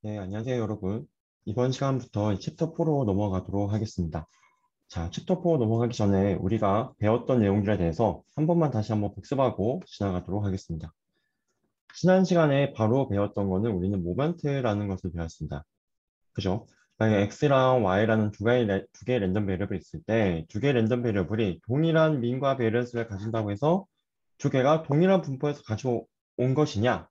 네, 안녕하세요, 여러분. 이번 시간부터 이 챕터 4로 넘어가도록 하겠습니다. 자, 챕터 4 넘어가기 전에 우리가 배웠던 내용들에 대해서 한 번만 다시 한번 복습하고 지나가도록 하겠습니다. 지난 시간에 바로 배웠던 거는 우리는 모멘트라는 것을 배웠습니다. 그죠? 만약에 x랑 y라는 두 개의 랜덤 베리어블이 있을 때 두 개의 랜덤 베리어블이 동일한 민과 베리언스를 가진다고 해서 두 개가 동일한 분포에서 가져온 것이냐,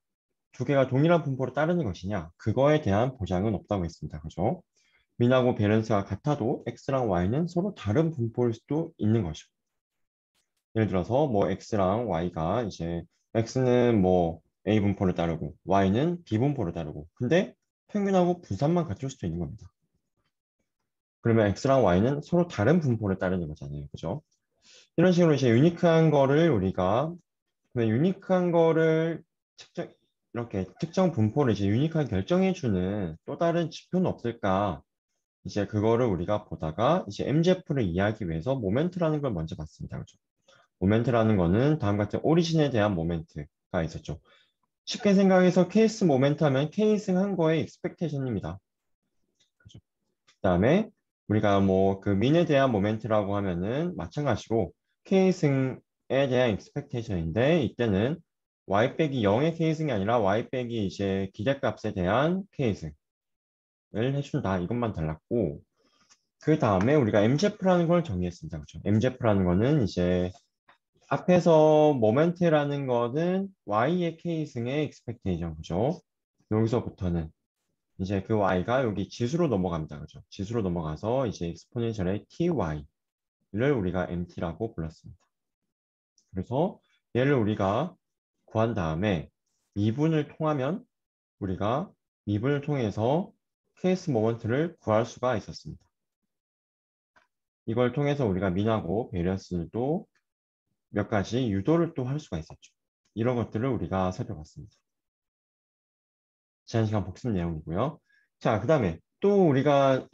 두 개가 동일한 분포로 따르는 것이냐, 그거에 대한 보장은 없다고 했습니다. 그죠? 민하고 밸런스가 같아도 x랑 y는 서로 다른 분포일 수도 있는 것이고. 예를 들어서 뭐 x랑 y가 이제 x는 뭐 a 분포를 따르고 y는 b 분포를 따르고 근데 평균하고 분산만 갖출 수도 있는 겁니다. 그러면 x랑 y는 서로 다른 분포를 따르는 거잖아요. 그죠? 이런 식으로 이제 유니크한 거를 우리가 그러면 유니크한 거를 측정 이렇게 특정 분포를 이제 유니크하게 결정해주는 또 다른 지표는 없을까? 이제 그거를 우리가 보다가 이제 MZF를 이해하기 위해서 모멘트라는 걸 먼저 봤습니다. 그죠? 모멘트라는 거는 다음 같은 오리진에 대한 모멘트가 있었죠. 쉽게 생각해서 케이스 모멘트 하면 K승 한 거의 익스펙테이션입니다. 그죠? 그다음에 우리가 뭐 그 민에 대한 모멘트라고 하면은 마찬가지로 K승에 대한 익스펙테이션인데 이때는 y 빼기 0의 K승이 아니라 y 빼기 이제 기대값에 대한 K승을 해준다. 이것만 달랐고 그 다음에 우리가 MZF라는 걸 정의했습니다. 그렇죠? MZF라는 거는 이제 앞에서 모멘트라는 거는 y의 k승의 expectation, 그죠? 여기서부터는 이제 그 y가 여기 지수로 넘어갑니다. 그죠? 지수로 넘어가서 이제 exponential의 ty를 우리가 mt라고 불렀습니다. 그래서 얘를 우리가 구한 다음에 미분을 통하면 우리가 미분을 통해서 케이스 모멘트를 구할 수가 있었습니다. 이걸 통해서 우리가 민하고 베리언스도 몇 가지 유도를 또 할 수가 있었죠. 이런 것들을 우리가 살펴봤습니다. 지난 시간 복습 내용이고요. 자, 그 다음에 또 우리가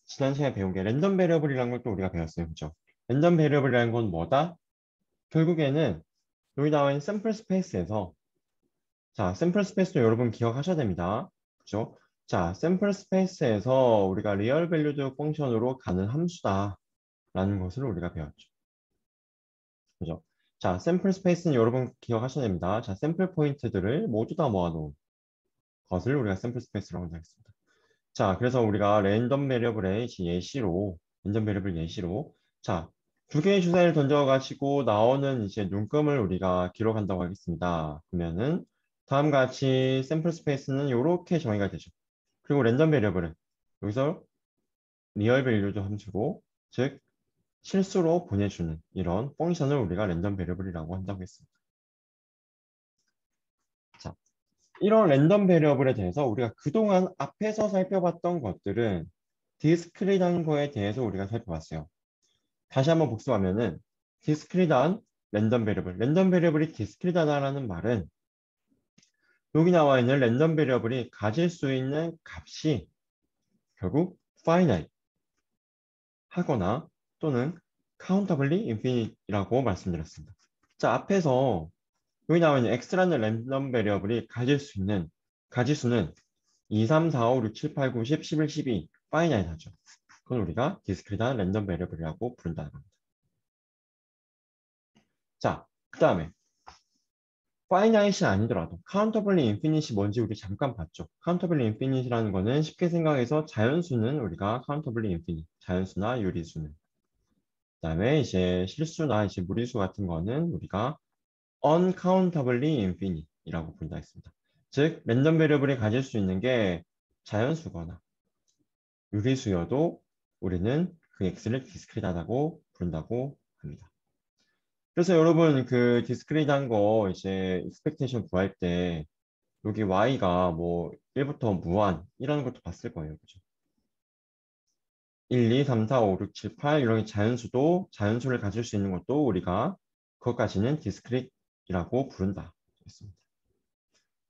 지난 시간에 배운 게 랜덤 베리어블이라는 걸 또 우리가 배웠어요. 그죠? 랜덤 베리어블이라는 건 뭐다? 결국에는 여기 나와 있는 샘플 스페이스에서 자, 샘플 스페이스도 여러분 기억하셔야 됩니다. 그죠? 자, 샘플 스페이스에서 우리가 리얼 밸류드 펑션으로 가는 함수다라는 것을 우리가 배웠죠. 그죠? 자, 샘플 스페이스는 여러분 기억하셔야 됩니다. 자, 샘플 포인트들을 모두 다 모아놓은 것을 우리가 샘플 스페이스라고 하겠습니다. 자, 그래서 우리가 랜덤 베리어블의 예시로, 랜덤 베리어블 예시로, 자, 두 개의 주사위를 던져가지고 나오는 이제 눈금을 우리가 기록한다고 하겠습니다. 그러면은 다음과 같이 샘플 스페이스는 이렇게 정의가 되죠. 그리고 랜덤 베리어블은 여기서 리얼 밸류드 함수로, 즉 실수로 보내주는 이런 펑션을 우리가 랜덤 베리어블이라고 한다고 했습니다. 자, 이런 랜덤 베리어블에 대해서 우리가 그동안 앞에서 살펴봤던 것들은 디스크릿한 거에 대해서 우리가 살펴봤어요. 다시 한번 복습하면은 디스크릿한 랜덤 베리어블이 디스크릿하다라는 말은 여기 나와 있는 랜덤 베리어블이 가질 수 있는 값이 결국 finite 하거나 또는 countably infinite라고 말씀드렸습니다. 자, 앞에서 여기 나와 있는 x라는 랜덤 베리어블이 가질 수는 2, 3, 4, 5, 6, 7, 8, 9, 10, 11, 12 파이나이트하죠. 그건 우리가 디스크릿한 랜덤 베리어블이라고 부른다는 겁니다. 자, 그 다음에 파이나이트이 아니더라도 카운터블리 인피니트이 뭔지 우리 잠깐 봤죠. 카운터블리 인피니트라는 거는 쉽게 생각해서 자연수는 우리가 카운터블리 인피니트, 자연수나 유리수는 그 다음에 이제 실수나 이제 무리수 같은 거는 우리가 uncountably infinite이라고 부른다 했습니다. 즉 랜덤 베리어블이 가질 수 있는 게 자연수거나 유리수여도 우리는 그 x를 디스크릿하다고 부른다고 합니다. 그래서 여러분 그 디스크릿한 거 이제 익스펙테이션 구할 때 여기 y가 뭐 1부터 무한 이런 것도 봤을 거예요. 그죠? 1, 2, 3, 4, 5, 6, 7, 8 이런 자연수를 가질 수 있는 것도 우리가 그것까지는 디스크릿이라고 부른다. 했습니다.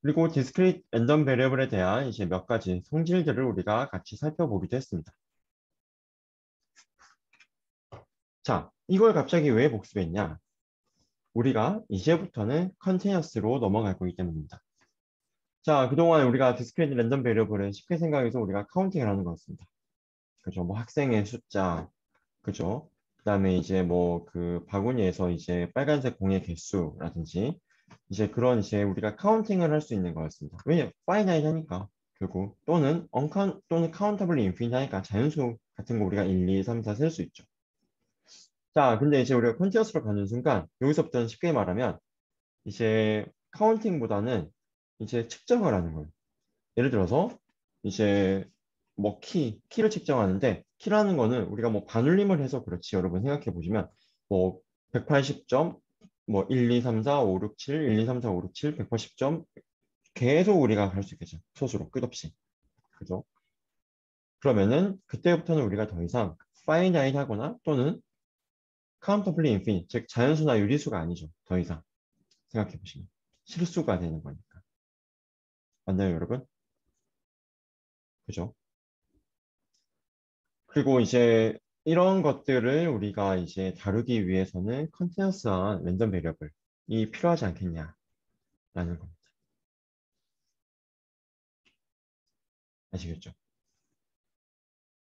그리고 디스크릿 랜덤 베리어블에 대한 이제 몇 가지 성질들을 우리가 같이 살펴보기도 했습니다. 자, 이걸 갑자기 왜 복습했냐? 우리가 이제부터는 컨티뉴어스로 넘어갈 거기 때문입니다. 자, 그동안 우리가 디스크리트 랜덤 베리어블을 쉽게 생각해서 우리가 카운팅을 하는 거였습니다. 그죠? 뭐 학생의 숫자, 그죠? 그다음에 이제 뭐 그 바구니에서 이제 빨간색 공의 개수라든지 이제 그런 이제 우리가 카운팅을 할 수 있는 거였습니다. 왜냐? 파이나이트 하니까 결국 또는 언카운 또는 카운터블리 인피니트 하니까 자연수 같은 거 우리가 1, 2, 3, 4 셀 수 있죠. 자, 근데 이제 우리가 컨티너스로 가는 순간 여기서부터는 쉽게 말하면 이제 카운팅보다는 이제 측정을 하는 거예요. 예를 들어서 이제 뭐 키를 측정하는데 키라는 거는 우리가 뭐 반올림을 해서 그렇지 여러분 생각해 보시면 뭐 180점 뭐 1, 2, 3, 4, 5, 6, 7, 1, 2, 3, 4, 5, 6, 7, 180점 계속 우리가 갈 수 있겠죠. 소수로 끝없이. 그죠? 그러면은 그때부터는 우리가 더 이상 파이나이트 하거나 또는 카운터블리 인피니트 즉 자연수나 유리수가 아니죠. 더 이상 생각해 보시면 실수가 되는 거니까. 맞나요, 여러분? 그죠? 그리고 이제 이런 것들을 우리가 이제 다루기 위해서는 컨티뉴어스한 랜덤 베리어블이 필요하지 않겠냐라는 겁니다. 아시겠죠?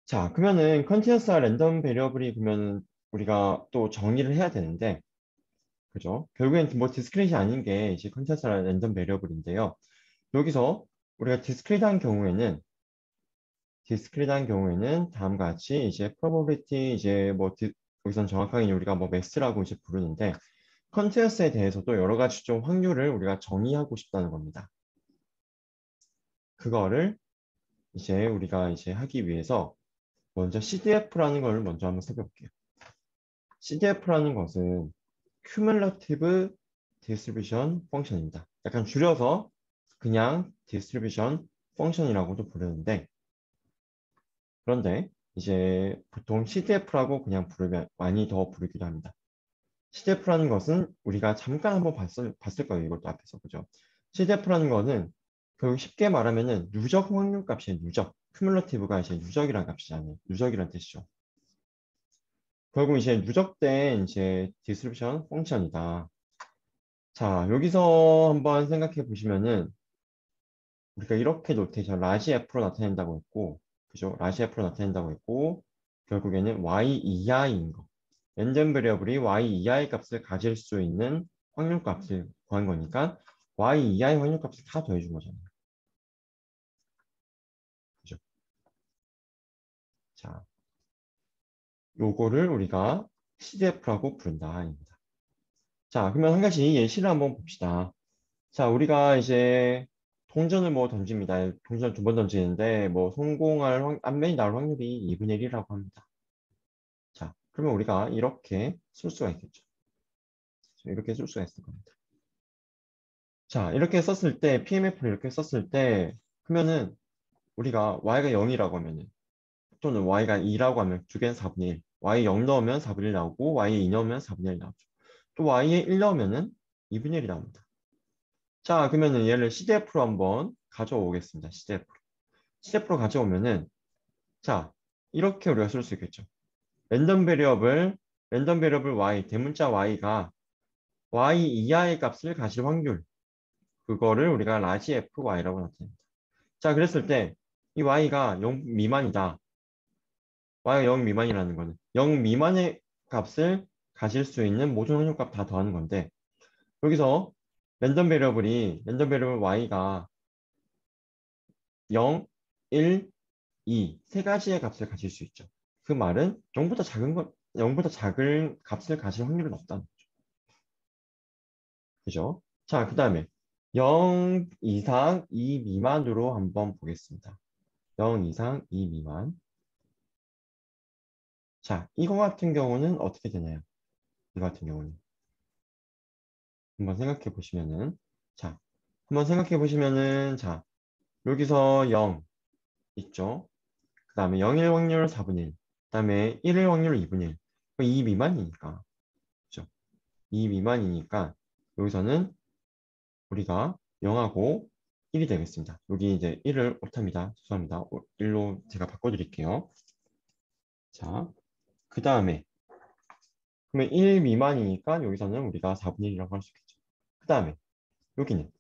자, 그러면은 컨티뉴어스한 랜덤 베리어블이 그러면 우리가 또 정의를 해야 되는데, 그죠? 결국엔 뭐 디스크릿이 아닌 게 이제 컨티뉴어스한 랜덤 베리어블인데요. 여기서 우리가 디스크릿한 경우에는 다음과 같이 이제 probability 이제 뭐 여기선 정확하게 우리가 뭐 매스라고 이제 부르는데 컨티너스에 대해서도 여러 가지 좀 확률을 우리가 정의하고 싶다는 겁니다. 그거를 이제 우리가 이제 하기 위해서 먼저 CDF라는 걸 먼저 한번 살펴볼게요. CDF라는 것은 Cumulative Distribution Function입니다. 약간 줄여서 그냥 Distribution Function이라고도 부르는데 그런데 이제 보통 CDF라고 그냥 부르면 많이 더 부르기도 합니다. CDF라는 것은 우리가 잠깐 한번 봤을 거예요. 이것도 앞에서. 그죠? CDF라는 거는 결국 쉽게 말하면은 누적 확률 값이에요. 누적. 큐뮬러티브가 이제 누적이란 값이잖아요. 누적이란 뜻이죠. 결국 이제 누적된 이제 디스트리뷰션 펑션이다. 자, 여기서 한번 생각해 보시면은 우리가 이렇게 노테이션 라지 F로 나타낸다고 했고, 그죠? 라지 F로 나타낸다고 했고, 결국에는 Y 이하인 거. 랜덤 베리어블이 Y 이하의 값을 가질 수 있는 확률 값을 구한 거니까 Y 이하의 확률 값을 다 더해준 거잖아요. 그죠? 자, 요거를 우리가 CDF라고 부른다. 자, 그러면 한 가지 예시를 한번 봅시다. 자, 우리가 이제 동전을 뭐 던집니다. 동전 두 번 던지는데 뭐 성공할 안면이 나올 확률이 2분의 1이라고 합니다. 자, 그러면 우리가 이렇게 쓸 수가 있겠죠. 이렇게 쓸 수가 있을 겁니다. 자, 이렇게 썼을 때, PMF를 이렇게 썼을 때, 그러면은 우리가 y가 0이라고 하면은, 또는 y가 2라고 하면 두 개는 4분의 1. y 0 넣으면 4분의 1 나오고, y 2 넣으면 4분의 1 나오죠. 또 y에 1 넣으면은 2분의 1이 나옵니다. 자, 그러면은 얘를 CDF로 한번 가져오겠습니다. CDF로. CDF로 가져오면은, 자, 이렇게 우리가 쓸 수 있겠죠. 랜덤 베리어블, 랜덤 베리어블 y, 대문자 y가 y 이하의 값을 가질 확률. 그거를 우리가 라지 FY라고 나타냅니다. 자, 그랬을 때 이 y가 0 미만이다. y가 0 미만이라는 거는 0 미만의 값을 가질 수 있는 모든 확률값 다 더하는 건데 여기서 랜덤 베리어블 y가 0, 1, 2 세 가지의 값을 가질 수 있죠. 그 말은 0보다 작은 값을 가질 확률은 없다는 거죠. 그죠? 자, 그 다음에 0 이상 2 미만으로 한번 보겠습니다. 0 이상 2 미만. 자, 이거 같은 경우는 어떻게 되나요? 이거 같은 경우는. 한번 생각해 보시면은, 자, 한번 생각해 보시면은, 자, 여기서 0 있죠? 그 다음에 0일 확률 4분의 1. 그 다음에 1일 확률 2분의 1. 2 미만이니까. 그죠? 2 미만이니까, 여기서는 우리가 0하고 1이 되겠습니다. 여기 이제 1을 못합니다. 죄송합니다. 1로 제가 바꿔드릴게요. 자, 그 다음에 그러면 1 미만이니까 여기서는 우리가 4분의 1이라고 할 수 있겠죠. 그 다음에 여기는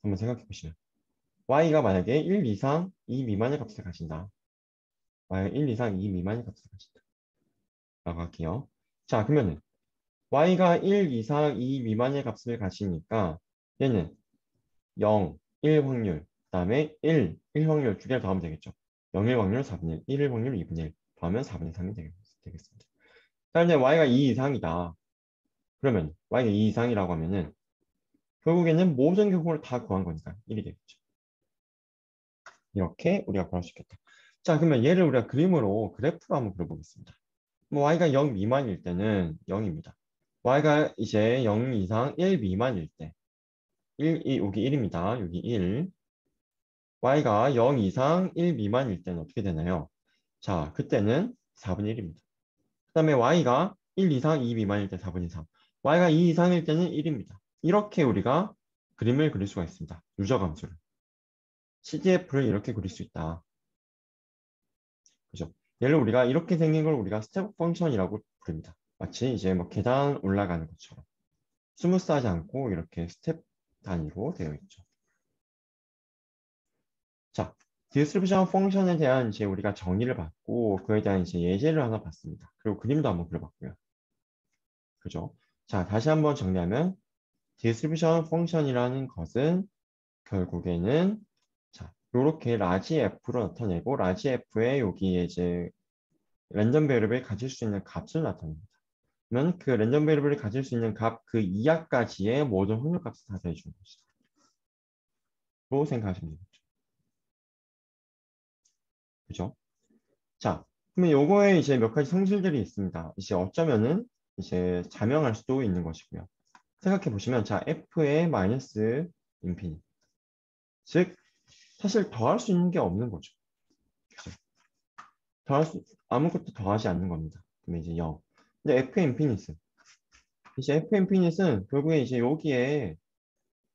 한번 생각해 보시면 y가 만약에 1 이상 2 미만의 값을 가진다. y가 1 이상 2 미만의 값을 가진다. 라고 할게요. 자, 그러면은 y가 1 이상 2 미만의 값을 가지니까 얘는 0, 1 확률, 그 다음에 1 확률 두 개를 더하면 되겠죠. 0, 1 확률 4분의 1, 1 확률 2분의 1 더하면 4분의 3이 되겠습니다. 자, 이제 y가 2 이상이다. 그러면 y가 2 이상이라고 하면은 결국에는 모든 경우를 다 구한 거니까 1이 되겠죠. 이렇게 우리가 구할 수 있겠다. 자, 그러면 얘를 우리가 그림으로 그래프로 한번 그려보겠습니다. 뭐 y가 0 미만일 때는 0입니다. y가 이제 0 이상 1 미만일 때 1, 여기 1입니다. 여기 1. y가 0 이상 1 미만일 때는 어떻게 되나요? 자, 그때는 4분의 1입니다. 그 다음에 y가 1 이상 2 미만일 때 4분의 3. y가 2 이상일 때는 1입니다. 이렇게 우리가 그림을 그릴 수가 있습니다. 유저 함수를. CDF를 이렇게 그릴 수 있다. 그죠? 얘를 우리가 이렇게 생긴 걸 우리가 스텝 펑션이라고 부릅니다. 마치 이제 뭐 계단 올라가는 것처럼. 스무스하지 않고 이렇게 스텝 단위로 되어 있죠. 자, 디스트리뷰션 펑션에 대한 이제 우리가 정의를 받고 그에 대한 이제 예제를 하나 봤습니다. 그리고 그림도 한번 그려봤고요. 그죠? 자, 다시 한번 정리하면 디스트리뷰션 펑션이라는 것은 결국에는 자, 요렇게 라지 F로 나타내고 라지 F에 여기에 이제 랜덤 베리어블을 가질 수 있는 값을 나타냅니다. 그러면 그 랜덤 베리어블을 가질 수 있는 값 그 이하까지의 모든 확률 값을 다 대주는 것이다. 로 생각하시면 되겠죠. 그죠? 자, 그러면 요거에 이제 몇 가지 성질들이 있습니다. 이제 어쩌면은 이제 자명할 수도 있는 것이고요. 생각해 보시면 자, f의 마이너스 인피니티. 즉 사실 더할 수 있는 게 없는 거죠. 그죠? 아무것도 더하지 않는 겁니다. 그러면 이제 0. 근데 f의 인피니트. 이제 f의 인피니트는 결국에 이제 여기에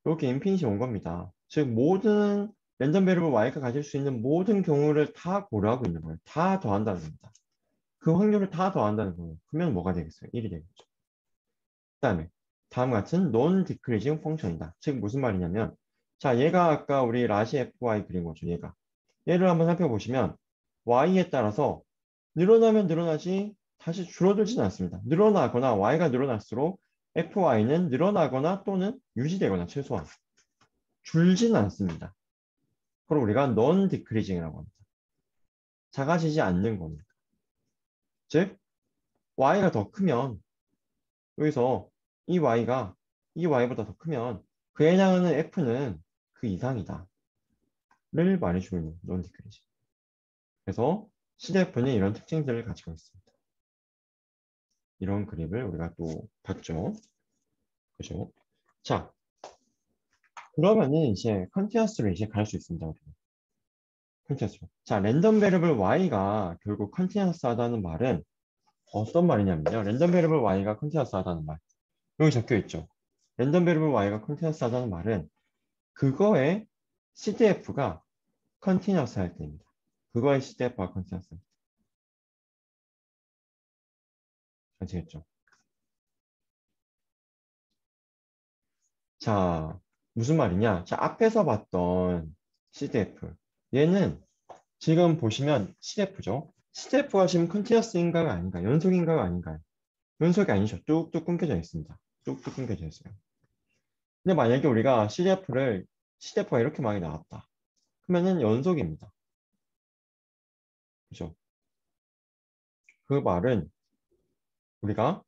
이렇게 인피니티 온 겁니다. 즉 모든 랜덤 베리어블 y가 가질 수 있는 모든 경우를 다 고려하고 있는 거예요. 다 더한다는 겁니다. 그 확률을 다 더한다는 거예요. 그러면 뭐가 되겠어요? 1이 되겠죠. 그다음에 다음 같은 non decreasing 펑션이다. 즉 무슨 말이냐면 자, 얘가 아까 우리 라시 fy 그린 거죠. 얘가. 얘를 한번 살펴보시면 y에 따라서 늘어나면 늘어나지 다시 줄어들지는 않습니다. 늘어나거나 y가 늘어날수록 fy는 늘어나거나 또는 유지되거나 최소한 줄지는 않습니다. 그걸 우리가 non decreasing이라고 합니다. 작아지지 않는 겁니다. 즉 y가 더 크면 여기서 이 y보다 더 크면 그에 해당하는 f는 그 이상이다 를 말해주고 있는 non decreasing. 그래서 CDF는 이런 특징들을 가지고 있습니다. 이런 그림을 우리가 또 봤죠. 그죠? 자, 그러면은 이제 컨티너스로 이제 갈 수 있습니다. 컨티너스. 자, 랜덤 베리어블 y가 결국 컨티너스 하다는 말은 어떤 말이냐면요. 랜덤 베리어블 y가 컨티너스 하다는 말. 여기 적혀 있죠. 랜덤 베리어블 y가 컨티너스 하다는 말은 그거의 CDF가 컨티너스 할 때입니다. 그거의 CDF가 컨티너스. 아시겠죠? 자, 무슨 말이냐? 자, 앞에서 봤던 CDF. 얘는 지금 보시면 CDF죠. CDF가 지금 컨티너스인가가 아닌가? 연속인가가 아닌가요? 연속이 아니죠. 뚝뚝 끊겨져 있습니다. 뚝뚝 끊겨져 있어요. 근데 만약에 우리가 CDF가 이렇게 많이 나왔다. 그러면은 연속입니다. 그죠? 그 말은 우리가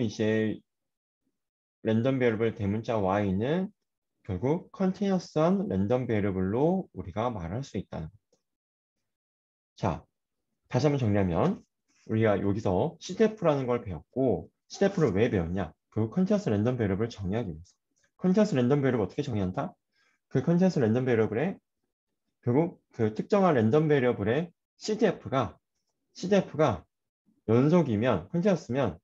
이제 랜덤 베리어블 대문자 y는 결국 컨티너스한 랜덤 베리어블로 우리가 말할 수 있다는 겁니다. 자, 다시 한번 정리하면 우리가 여기서 CDF라는 걸 배웠고 CDF를 왜 배웠냐? 그 컨티너스 랜덤 베리어블을 정의하기 위해서. 컨티너스 랜덤 베리어블 어떻게 정의한다? 그 컨티너스 랜덤 베리어블의 결국 그 특정한 랜덤 베리어블의 CDF가 연속이면 컨티너스면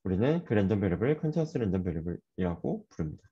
우리는 그 랜덤 베리어블을 컨티너스 랜덤 베리어블이라고 부릅니다.